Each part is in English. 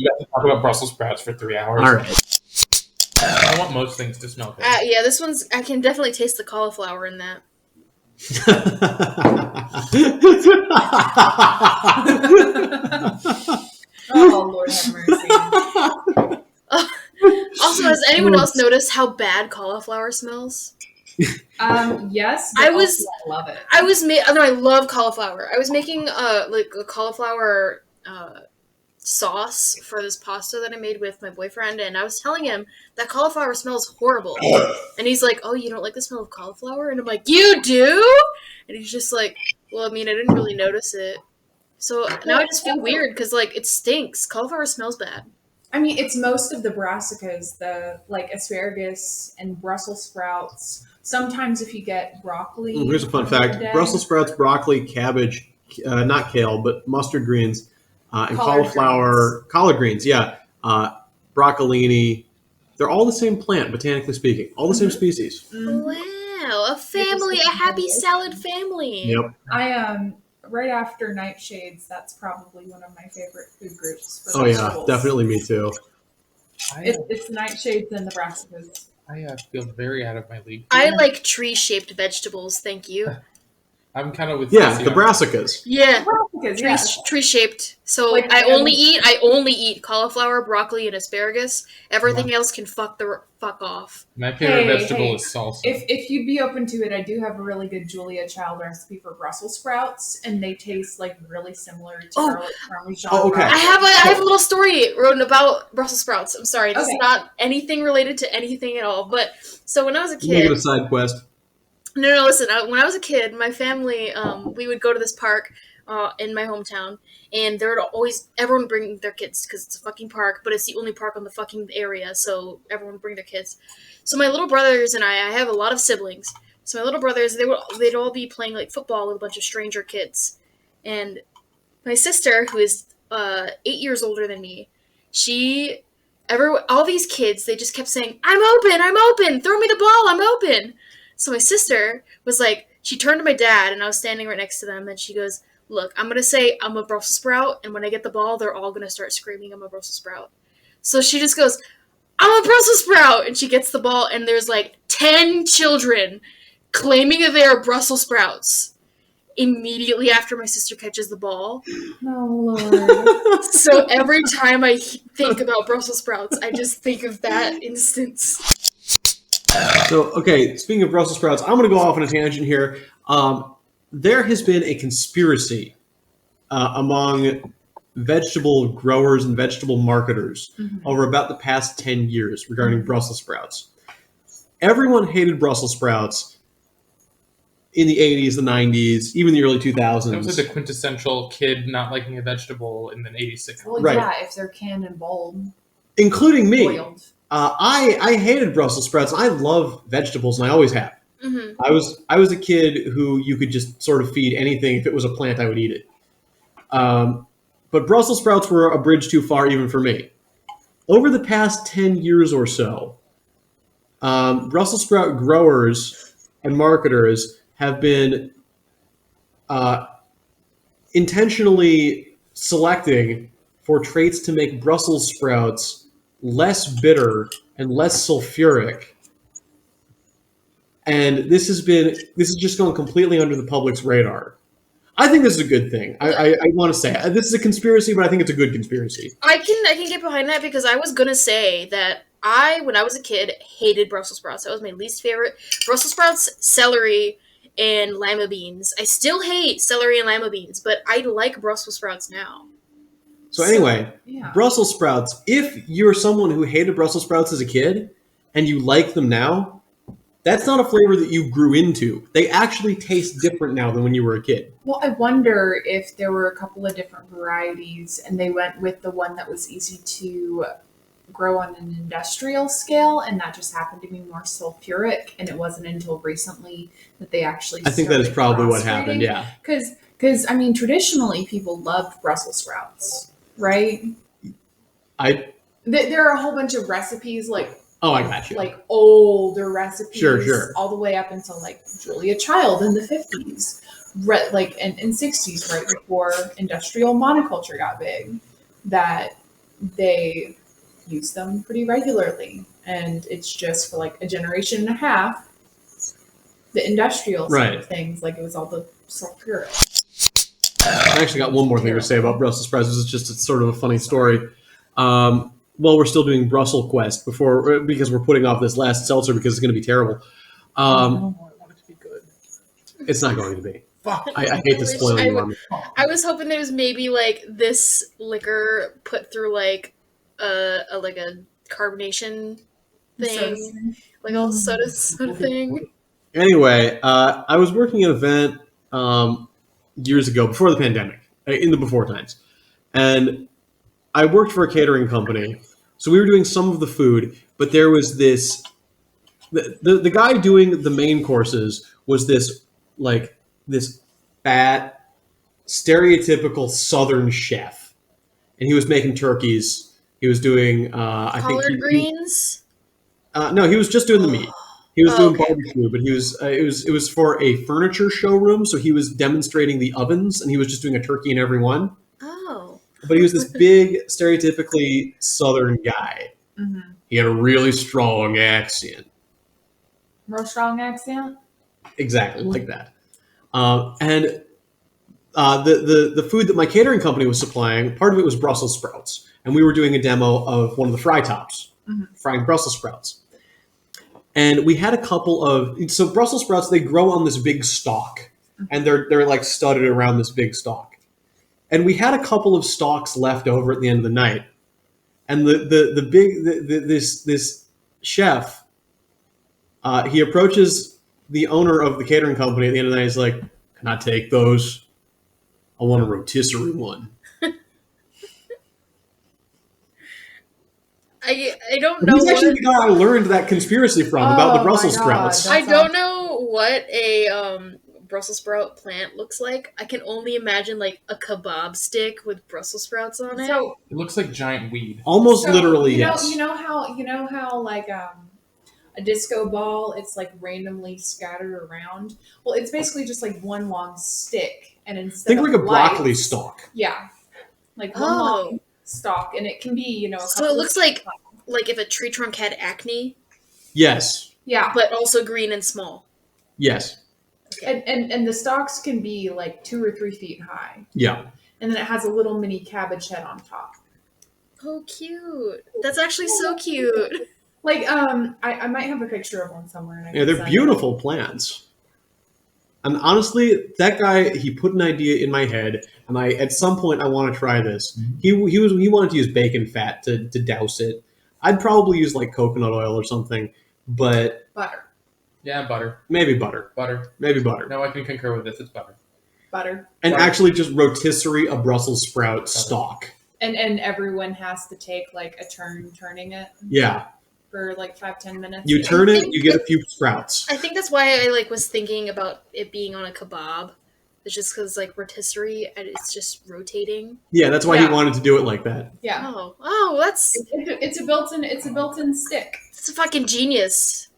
You got to talk about Brussels sprouts for 3 hours. All right. I want most things to smell good. Yeah, this one's. I can definitely taste the cauliflower in that. Oh, Lord have mercy. Also, has anyone else noticed how bad cauliflower smells? Yes. But I love it. I love cauliflower. I was making like a cauliflower sauce for this pasta that I made with my boyfriend, and I was telling him that cauliflower smells horrible. And he's like, "Oh, you don't like the smell of cauliflower?" And I'm like, "You do?" And he's just like, "Well, I mean, I didn't really notice it." So now I just feel weird because like it stinks. Cauliflower smells bad. I mean, it's most of the brassicas, the like asparagus and Brussels sprouts. Sometimes if you get broccoli. Here's a fun fact. Brussels sprouts, broccoli, cabbage, not kale, but mustard greens, and cauliflower, collard greens, broccolini. They're all the same plant, botanically speaking. All the same species. Wow, a family, a happy salad family. Yep. Right after nightshades, that's probably one of my favorite food groups. For vegetables. Definitely me too. It's nightshades and the brassicas. I feel very out of my league. I like tree-shaped vegetables, thank you. I'm kind of with the brassicas. Yeah, brassicas, tree-shaped. So like, I only eat cauliflower, broccoli, and asparagus. Everything else can fuck off. My favorite vegetable is salsa. If you'd be open to it, I do have a really good Julia Child recipe for Brussels sprouts, and they taste like really similar to garlic parmesan. Oh, okay. I have a little story written about Brussels sprouts. I'm sorry, this is not anything related to anything at all. But so when I was a kid, make it a side quest. No, listen. When I was a kid, my family, we would go to this park in my hometown, and there would always everyone bring their kids because it's a fucking park, but it's the only park on the fucking area, so everyone would bring their kids. So my little brothers and I have a lot of siblings. So my little brothers, they'd all be playing like football with a bunch of stranger kids, and my sister, who is 8 years older than me, all these kids, they just kept saying, I'm open, throw me the ball, I'm open. So my sister was like, she turned to my dad, and I was standing right next to them, and she goes, look, I'm going to say I'm a Brussels sprout, and when I get the ball, they're all going to start screaming I'm a Brussels sprout. So she just goes, I'm a Brussels sprout, and she gets the ball, and there's like 10 children claiming that they are Brussels sprouts immediately after my sister catches the ball. Oh, Lord. So every time I think about Brussels sprouts, I just think of that instance. So, okay, speaking of Brussels sprouts, I'm going to go off on a tangent here. There has been a conspiracy among vegetable growers and vegetable marketers over about the past 10 years regarding Brussels sprouts. Everyone hated Brussels sprouts in the 80s, the 90s, even the early 2000s. That was like the quintessential kid not liking a vegetable in the 86. Well, yeah, if they're canned and boiled. Including me. Boiled. I hated Brussels sprouts. I love vegetables, and I always have. Mm-hmm. I was a kid who you could just sort of feed anything. If it was a plant, I would eat it. But Brussels sprouts were a bridge too far even for me. Over the past 10 years or so, Brussels sprout growers and marketers have been intentionally selecting for traits to make Brussels sprouts less bitter and less sulfuric. And this is just going completely under the public's radar. I think this is a good thing. I want to say this is a conspiracy, but I think it's a good conspiracy. I can get behind that because I was gonna say that when I was a kid, hated Brussels sprouts. That was my least favorite. Brussels sprouts, celery, and lima beans. I still hate celery and lima beans, but I like Brussels sprouts now. So anyway, Brussels sprouts, if you're someone who hated Brussels sprouts as a kid and you like them now, that's not a flavor that you grew into. They actually taste different now than when you were a kid. Well, I wonder if there were a couple of different varieties and they went with the one that was easy to grow on an industrial scale, and that just happened to be more sulfuric, and it wasn't until recently that they actually I think that is probably what happened, yeah. Because, I mean, traditionally people loved Brussels sprouts, right? There are a whole bunch of recipes, like, oh, I got you. Like older recipes, sure, all the way up until like Julia Child in the 50s, and 60s, right before industrial monoculture got big. That they use them pretty regularly, and it's just for like a generation and a half. The industrial side of things, like it was all the sulfuric. I actually got one more thing to say about Brussels sprouts. It's sort of a funny story. Well, we're still doing Brusselsquest because we're putting off this last seltzer because it's going to be terrible. I want it to be good. It's not going to be. Fuck. I hate to spoil you on it. I was hoping there was maybe like this liquor put through like a carbonation thing, like a soda thing. Anyway, I was working at an event years ago, before the pandemic, in the before times, and I worked for a catering company, so we were doing some of the food, but there was this, the guy doing the main courses was this fat, stereotypical Southern chef, and he was making turkeys. He was doing, Collard greens. No, he was just doing the meat. He was doing barbecue, but he was it was for a furniture showroom, so he was demonstrating the ovens, and he was just doing a turkey in every one. Oh. But he was this big, stereotypically Southern guy. Mm-hmm. He had a really strong accent. Real strong accent? Exactly, like that. And the food that my catering company was supplying, part of it was Brussels sprouts. And we were doing a demo of one of the fry tops, frying Brussels sprouts. And we had a couple of, so Brussels sprouts, they grow on this big stalk, and they're like studded around this big stalk. And we had a couple of stalks left over at the end of the night. And this chef, he approaches the owner of the catering company at the end of the night. He's like, "Can I take those? I want a rotisserie one." I don't know. He's actually the guy I learned that conspiracy from about the Brussels my God, sprouts. I don't know what a Brussels sprout plant looks like. I can only imagine like a kebab stick with Brussels sprouts on it. So It looks like giant weed. Almost literally, you know, yes. you know how like a disco ball, it's like randomly scattered around. Well, it's basically just like one long stick, and instead Think of like a broccoli lights- stalk. Yeah, like one long stalk, and it can be a So it looks like if a tree trunk had acne, Yes. yeah, but also green and small. Yes. and the stalks can be like 2 or 3 feet high, Yeah. and then it has a little mini cabbage head on top. Oh, cute! That's actually so cute. Like I might have a picture of one somewhere. And I Yeah, can they're send beautiful plants. And honestly, that guy, he put an idea in my head, and at some point I want to try this. He wanted to use bacon fat to douse it. I'd probably use like coconut oil or something, but butter. Yeah, butter. maybe butter. Butter. Maybe butter. No, I can concur with this. It's butter. Butter. And Butter. actually just rotisserie a Brussels sprout stalk. And everyone has to take like a turn turning it Yeah. for like 5-10 minutes. You turn it, you get a few sprouts. I think that's why I was thinking about it being on a kebab. It's just because like rotisserie, and it's just rotating. Yeah, that's why he Yeah. wanted to do it like that. Yeah. That's It's a built-in stick. a fucking genius.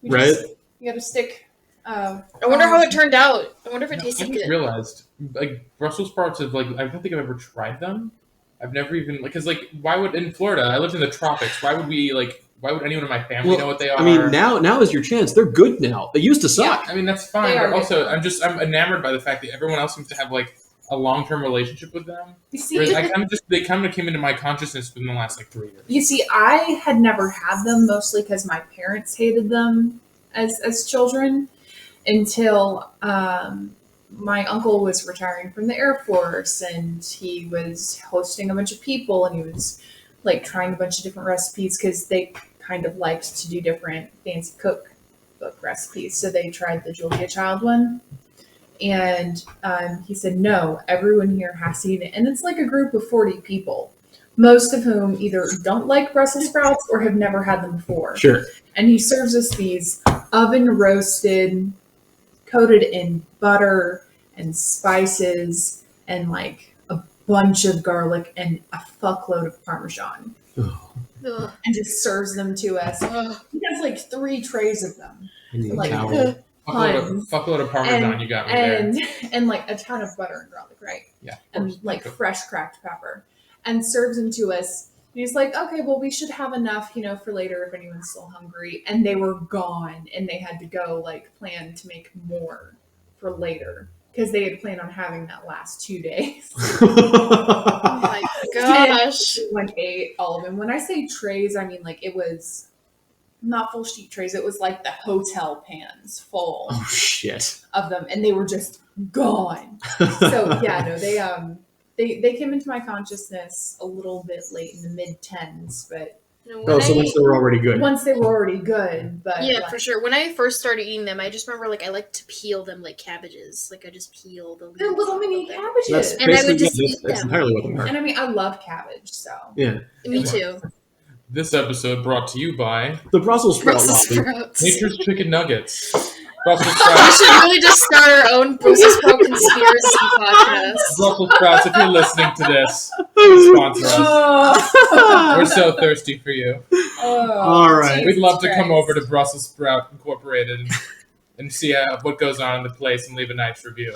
You Right? You got to stick. I wonder how it turned out. I wonder if it I tasted just good. realized, like, Brussels sprouts have, like, I don't think I've ever tried them. I've never even, like, because, like, why would, in Florida, I lived in the tropics, why would anyone in my family know what they are? I mean, now is your chance. They're good now. They used to suck. I mean, that's fine, They are but also, good. I'm enamored by the fact that everyone else seems to have, like, a long-term relationship with them. You see, Whereas they kind of came into my consciousness within the last, like, 3 years. you see, I had never had them mostly because my parents hated them as children until my uncle was retiring from the Air Force, and he was hosting a bunch of people, and he was like trying a bunch of different recipes because they kind of liked to do different fancy cookbook recipes. So they tried the Julia Child one, and he said, "No, everyone here has to eat it." And it's like a group of 40 people, most of whom either don't like Brussels sprouts or have never had them before. Sure. And he serves us these oven roasted, coated in butter and spices and like a bunch of garlic and a fuckload of Parmesan. Ugh. And just serves them to us. Ugh. He has like 3 trays of them. I need a Like, towel. Fuckload of Parmesan you got me there. and like a ton of butter and garlic, right? Yeah. And like fresh cracked pepper. And serves them to us he's like, okay, well, we should have enough, for later if anyone's still hungry. And they were gone, and they had to go plan to make more for later because they had planned on having that last 2 days. Oh my gosh. One ate all of them. When I say trays, I mean it was not full sheet trays. It was like the hotel pans full Oh shit. of them, and they were just gone. So yeah, no, they came into my consciousness a little bit late in the mid-10s, but Oh, so once they were already good. once they were already good. But Yeah, for sure. When I first started eating them, I just remember I like to peel them like cabbages. I just peel the leaves. they're little off mini of them. cabbages. That's And I would basically- just yeah, eat that's them. entirely what they are. And I mean, I love cabbage, so Yeah. Me too. This episode brought to you by The Brussels sprout Brussels lobby. sprouts. Nature's Chicken Nuggets. Brussels We sprouts. should really just start our own Brussels sprout conspiracy podcast. Brussels sprouts, if you're listening to this, sponsor us. Oh. We're so thirsty for you. All right. We'd love to come Christ. over to Brussels Sprout Incorporated and see what goes on in the place and leave a nice review.